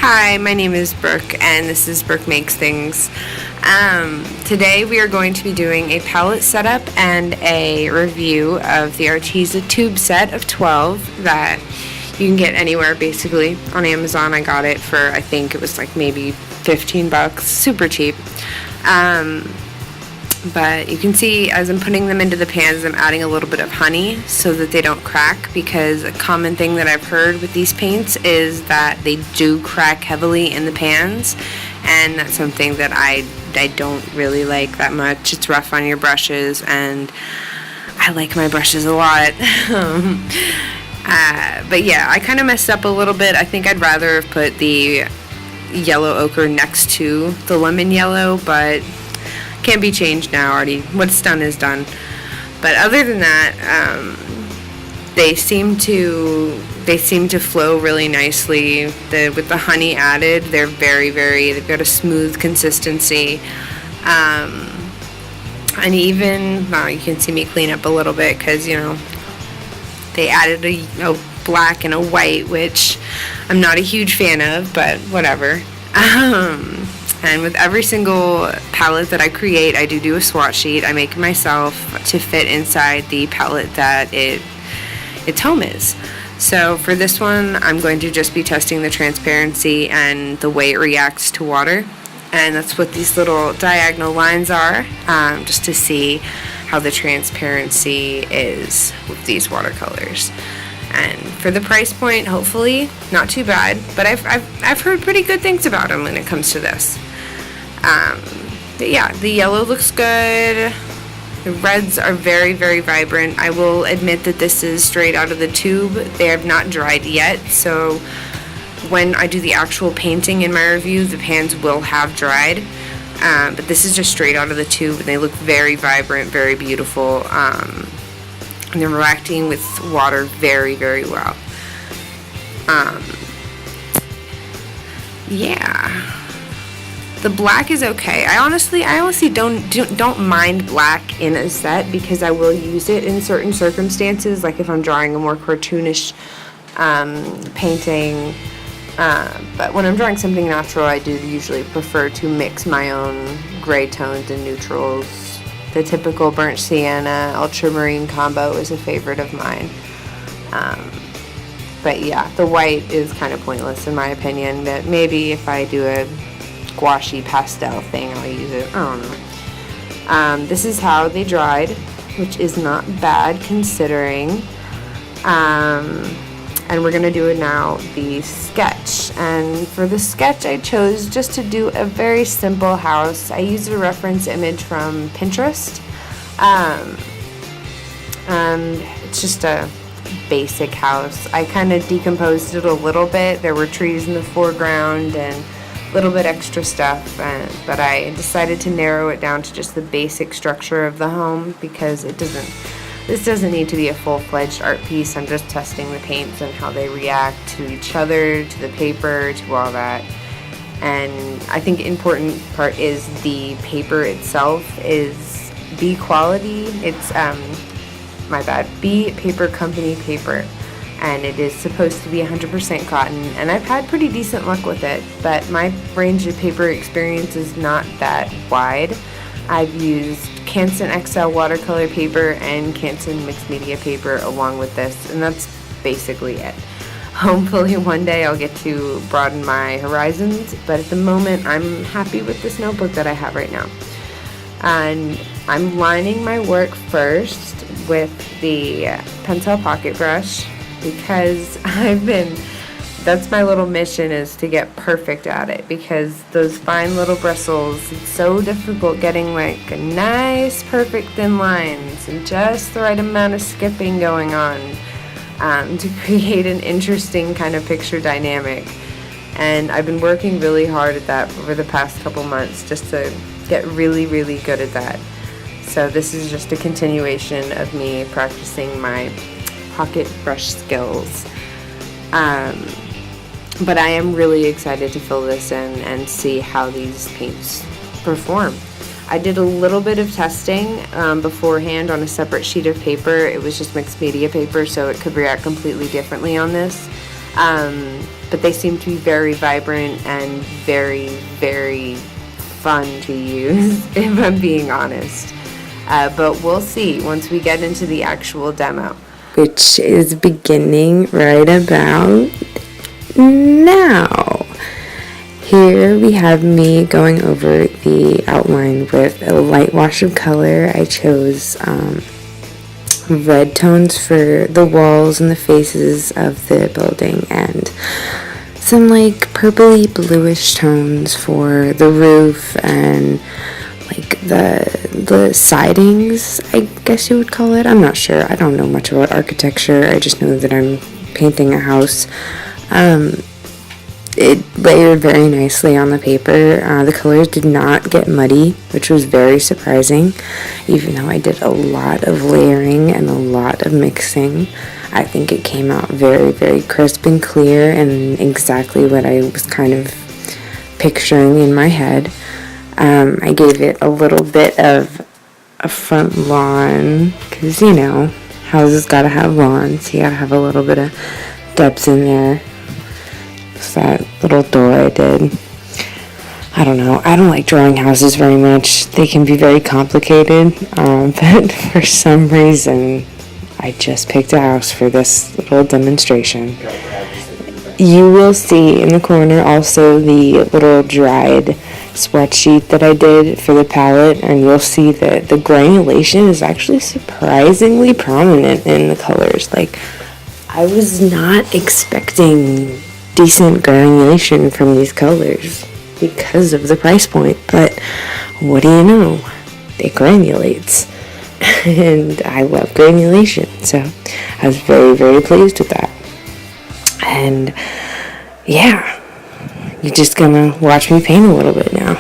Hi, my name is Brooke, and this is Brooke Makes Things. Today we are going to be doing a palette setup and a review of the ARTEZA tube set of 12 that you can get anywhere basically. On Amazon I got it for, I think it was like maybe 15 bucks, super cheap. But you can see as I'm putting them into the pans, I'm adding a little bit of honey so that they don't crack, because a common thing that I've heard with these paints is that they do crack heavily in the pans, and that's something that I don't really like that much. It's rough on your brushes, and I like my brushes a lot. But yeah, I kind of messed up a little bit. I think I'd rather have put the yellow ochre next to the lemon yellow, but can't be changed now. Already what's done is done. But other than that, they seem to flow really nicely. With the honey added, they're they've got a smooth consistency, and even you can see me clean up a little bit because they added a black and a white, which I'm not a huge fan of, but whatever. And with every single palette that I create, I do a swatch sheet. I make it myself to fit inside the palette that its home is. So for this one, I'm going to just be testing the transparency and the way it reacts to water. And that's what these little diagonal lines are, just to see how the transparency is with these watercolors. And for the price point, hopefully not too bad, but I've heard pretty good things about them when it comes to this. But yeah, the yellow looks good. The reds are very vibrant. I will admit that this is straight out of the tube. They have not dried yet, so when I do the actual painting in my review, the pans will have dried. But this is just straight out of the tube, and they look very vibrant, very beautiful. And they're reacting with water very well. Yeah. The black is okay. I honestly don't mind black in a set, because I will use it in certain circumstances, like if I'm drawing a more cartoonish painting. But when I'm drawing something natural, I do usually prefer to mix my own gray tones and neutrals. The typical burnt sienna ultramarine combo is a favorite of mine. But yeah, the white is kind of pointless in my opinion, but maybe if I do a squashy pastel thing, I'll use it. I don't know. This is how they dried, which is not bad considering. And we're gonna do it now, the sketch. And for the sketch, I chose just to do a very simple house. I used a reference image from Pinterest. And it's just a basic house. I kind of decomposed it a little bit. There were trees in the foreground and a little bit extra stuff, but I decided to narrow it down to just the basic structure of the home, because this doesn't need to be a full-fledged art piece. I'm just testing the paints and how they react to each other, to the paper, to all that. And I think the important part is the paper itself is B quality. It's B Paper Company paper, and it is supposed to be 100% cotton, and I've had pretty decent luck with it, but my range of paper experience is not that wide. I've used Canson XL watercolor paper and Canson mixed media paper along with this, and that's basically it. Hopefully one day I'll get to broaden my horizons, but at the moment I'm happy with this notebook that I have right now. And I'm lining my work first with the pencil pocket brush, because that's my little mission, is to get perfect at it, because those fine little bristles, it's so difficult getting like a nice perfect thin lines and just the right amount of skipping going on to create an interesting kind of picture dynamic. And I've been working really hard at that over the past couple months, just to get really good at that. So this is just a continuation of me practicing my pocket brush skills. But I am really excited to fill this in and see how these paints perform. I did a little bit of testing beforehand on a separate sheet of paper. It was just mixed media paper, so it could react completely differently on this. but they seem to be very vibrant and very, very fun to use, if I'm being honest. But we'll see once we get into the actual demo, which is beginning right about now. Here we have me going over the outline with a light wash of color. I chose red tones for the walls and the faces of the building, and some like purpley bluish tones for the roof and like the sidings, I guess you would call it. I'm not sure. I don't know much about architecture. I just know that I'm painting a house. It layered very nicely on the paper. The colors did not get muddy, which was very surprising, even though I did a lot of layering and a lot of mixing. I think it came out very, very crisp and clear and exactly what I was kind of picturing in my head. I gave it a little bit of a front lawn, because, you know, houses gotta have lawns. You gotta have a little bit of depth in there. So that little door I did. I don't know. I don't like drawing houses very much. They can be very complicated, but for some reason, I just picked a house for this little demonstration. You will see in the corner also the little dried spreadsheet that I did for the palette, and you'll see that the granulation is actually surprisingly prominent in the colors. Like, I was not expecting decent granulation from these colors because of the price point, but what do you know? It granulates, and I love granulation, so I was very, very pleased with that. And yeah, you're just gonna watch me paint a little bit now.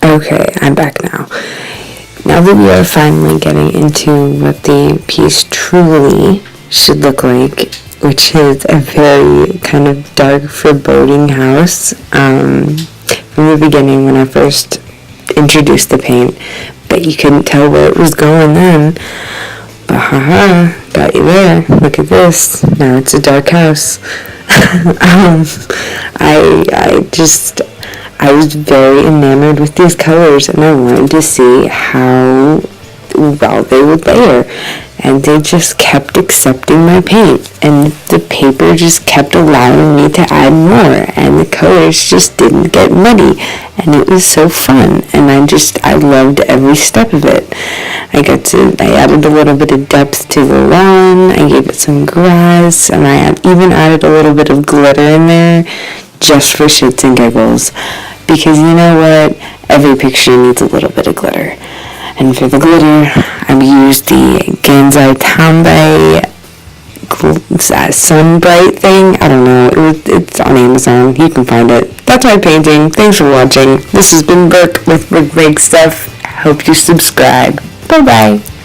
Okay, I'm back now. Now that we are finally getting into what the piece truly should look like, which is a very kind of dark, foreboding house. From the beginning, when I first introduced the paint, but you couldn't tell where it was going then. But haha, got you there. Look at this. Now it's a dark house. I was very enamored with these colors, and I wanted to see how well they would layer. And they just kept accepting my paint, and the paper just kept allowing me to add more, and the colors just didn't get muddy, and it was so fun, and I loved every step of it. I added a little bit of depth to the lawn, I gave it some grass, and I even added a little bit of glitter in there, just for shits and giggles, because you know what, every picture needs a little bit of glitter. And for the glitter, I've used the Gansai Tambay cool sun bright thing. I don't know. It's on Amazon. You can find it. That's my painting. Thanks for watching. This has been Brooke with Brooke Break Stuff. I hope you subscribe. Bye-bye.